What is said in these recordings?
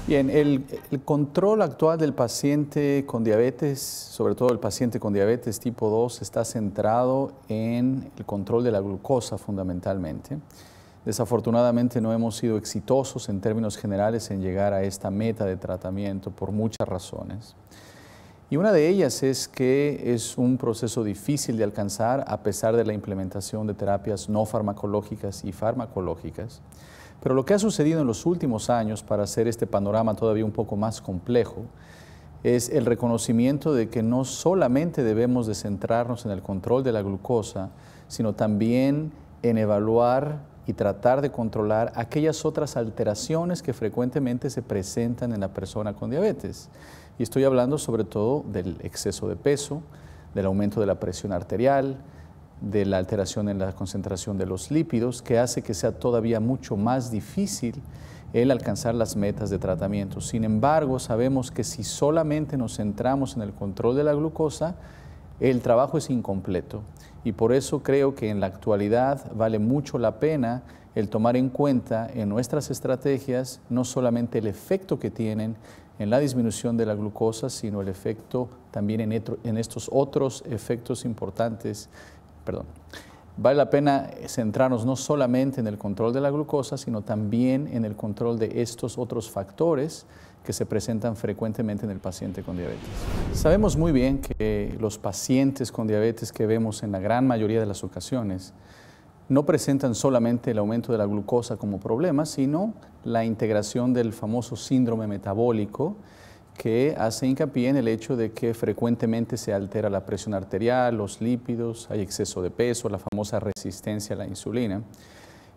Bien, el control actual del paciente con diabetes, sobre todo el paciente con diabetes tipo 2, está centrado en el control de la glucosa fundamentalmente. Desafortunadamente no hemos sido exitosos en términos generales en llegar a esta meta de tratamiento por muchas razones. Y una de ellas es que es un proceso difícil de alcanzar a pesar de la implementación de terapias no farmacológicas y farmacológicas. Pero lo que ha sucedido en los últimos años, para hacer este panorama todavía un poco más complejo, es el reconocimiento de que no solamente debemos de centrarnos en el control de la glucosa, sino también en evaluar y tratar de controlar aquellas otras alteraciones que frecuentemente se presentan en la persona con diabetes. Y estoy hablando sobre todo del exceso de peso, del aumento de la presión arterial, de la alteración en la concentración de los lípidos, que hace que sea todavía mucho más difícil el alcanzar las metas de tratamiento. Sin embargo, sabemos que si solamente nos centramos en el control de la glucosa, el trabajo es incompleto. Y por eso creo que en la actualidad vale mucho la pena el tomar en cuenta en nuestras estrategias no solamente el efecto que tienen en la disminución de la glucosa, sino el efecto también en estos otros efectos importantes. Vale la pena centrarnos no solamente en el control de la glucosa, sino también en el control de estos otros factores que se presentan frecuentemente en el paciente con diabetes. Sabemos muy bien que los pacientes con diabetes que vemos en la gran mayoría de las ocasiones no presentan solamente el aumento de la glucosa como problema, sino la integración del famoso síndrome metabólico, que hace hincapié en el hecho de que frecuentemente se altera la presión arterial, los lípidos, hay exceso de peso, la famosa resistencia a la insulina.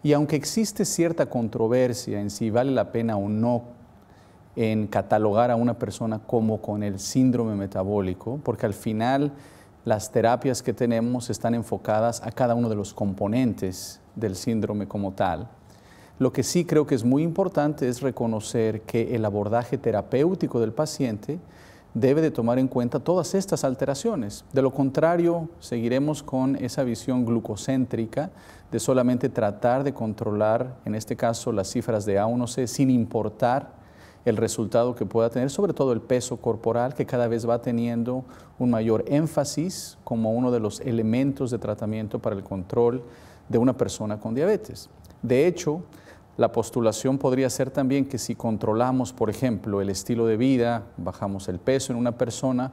Y aunque existe cierta controversia en si vale la pena o no en catalogar a una persona como con el síndrome metabólico, porque al final las terapias que tenemos están enfocadas a cada uno de los componentes del síndrome como tal. Lo que sí creo que es muy importante es reconocer que el abordaje terapéutico del paciente debe de tomar en cuenta todas estas alteraciones. De lo contrario, seguiremos con esa visión glucocéntrica de solamente tratar de controlar, en este caso, las cifras de A1C sin importar el resultado que pueda tener, sobre todo el peso corporal, que cada vez va teniendo un mayor énfasis como uno de los elementos de tratamiento para el control de una persona con diabetes. De hecho, la postulación podría ser también que si controlamos, por ejemplo, el estilo de vida, bajamos el peso en una persona,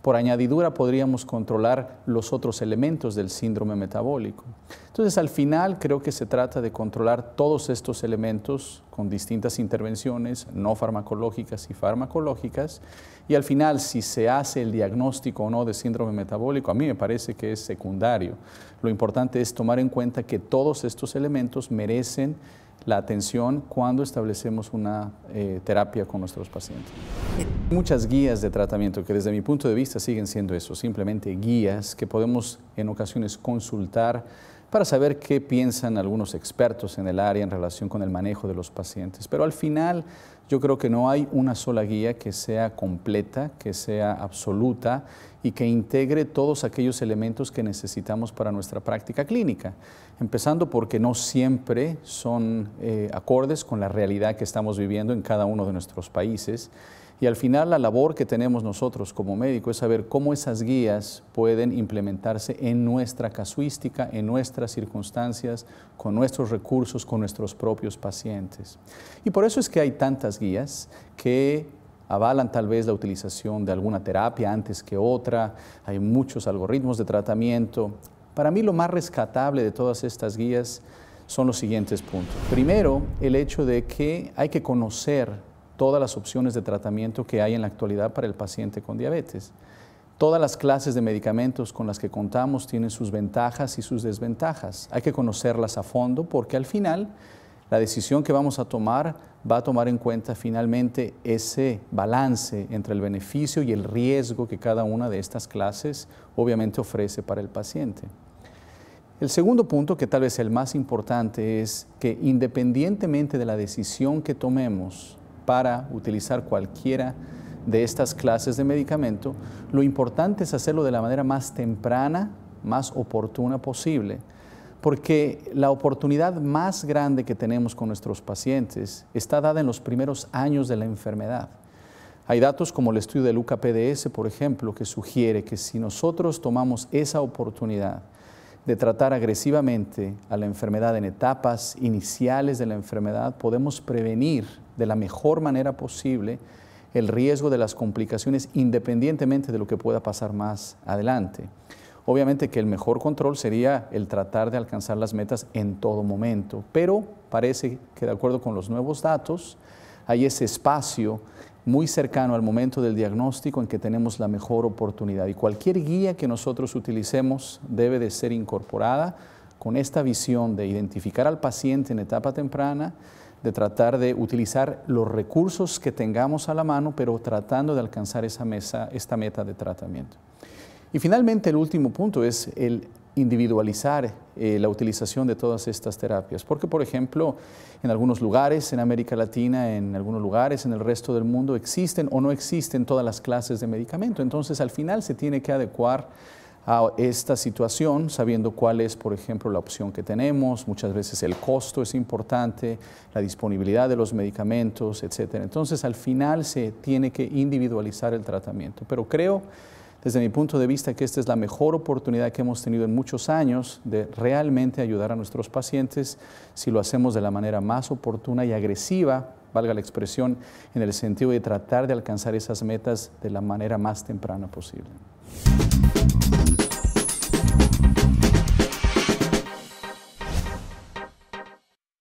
por añadidura podríamos controlar los otros elementos del síndrome metabólico. Entonces, al final creo que se trata de controlar todos estos elementos con distintas intervenciones no farmacológicas y farmacológicas, y al final, si se hace el diagnóstico o no de síndrome metabólico, a mí me parece que es secundario. Lo importante es tomar en cuenta que todos estos elementos merecen la atención cuando establecemos una terapia con nuestros pacientes. Muchas guías de tratamiento que desde mi punto de vista siguen siendo eso, simplemente guías que podemos en ocasiones consultar para saber qué piensan algunos expertos en el área en relación con el manejo de los pacientes. Pero al final yo creo que no hay una sola guía que sea completa, que sea absoluta y que integre todos aquellos elementos que necesitamos para nuestra práctica clínica. Empezando porque no siempre son acordes con la realidad que estamos viviendo en cada uno de nuestros países. Y al final la labor que tenemos nosotros como médicos es saber cómo esas guías pueden implementarse en nuestra casuística, en nuestras circunstancias, con nuestros recursos, con nuestros propios pacientes. Y por eso es que hay tantas guías que avalan tal vez la utilización de alguna terapia antes que otra, hay muchos algoritmos de tratamiento. Para mí lo más rescatable de todas estas guías son los siguientes puntos. Primero, el hecho de que hay que conocer todas las opciones de tratamiento que hay en la actualidad para el paciente con diabetes. Todas las clases de medicamentos con las que contamos tienen sus ventajas y sus desventajas. Hay que conocerlas a fondo porque al final la decisión que vamos a tomar va a tomar en cuenta finalmente ese balance entre el beneficio y el riesgo que cada una de estas clases obviamente ofrece para el paciente. El segundo punto, que tal vez es el más importante, es que independientemente de la decisión que tomemos para utilizar cualquiera de estas clases de medicamento, lo importante es hacerlo de la manera más temprana, más oportuna posible. porque la oportunidad más grande que tenemos con nuestros pacientes está dada en los primeros años de la enfermedad. Hay datos como el estudio del UCA-PDS, por ejemplo, que sugiere que si nosotros tomamos esa oportunidad de tratar agresivamente a la enfermedad en etapas iniciales de la enfermedad, podemos prevenir de la mejor manera posible el riesgo de las complicaciones independientemente de lo que pueda pasar más adelante. Obviamente que el mejor control sería el tratar de alcanzar las metas en todo momento, pero parece que de acuerdo con los nuevos datos hay ese espacio muy cercano al momento del diagnóstico en que tenemos la mejor oportunidad, y cualquier guía que nosotros utilicemos debe de ser incorporada con esta visión de identificar al paciente en etapa temprana, de tratar de utilizar los recursos que tengamos a la mano, pero tratando de alcanzar esta meta de tratamiento. Y finalmente el último punto es el individualizar la utilización de todas estas terapias, porque por ejemplo en algunos lugares en América Latina, en algunos lugares en el resto del mundo existen o no existen todas las clases de medicamento. Entonces al final se tiene que adecuar a esta situación sabiendo cuál es, por ejemplo, la opción que tenemos. Muchas veces el costo es importante, la disponibilidad de los medicamentos, etc. Entonces al final se tiene que individualizar el tratamiento, pero creo desde mi punto de vista que esta es la mejor oportunidad que hemos tenido en muchos años de realmente ayudar a nuestros pacientes si lo hacemos de la manera más oportuna y agresiva, valga la expresión, en el sentido de tratar de alcanzar esas metas de la manera más temprana posible.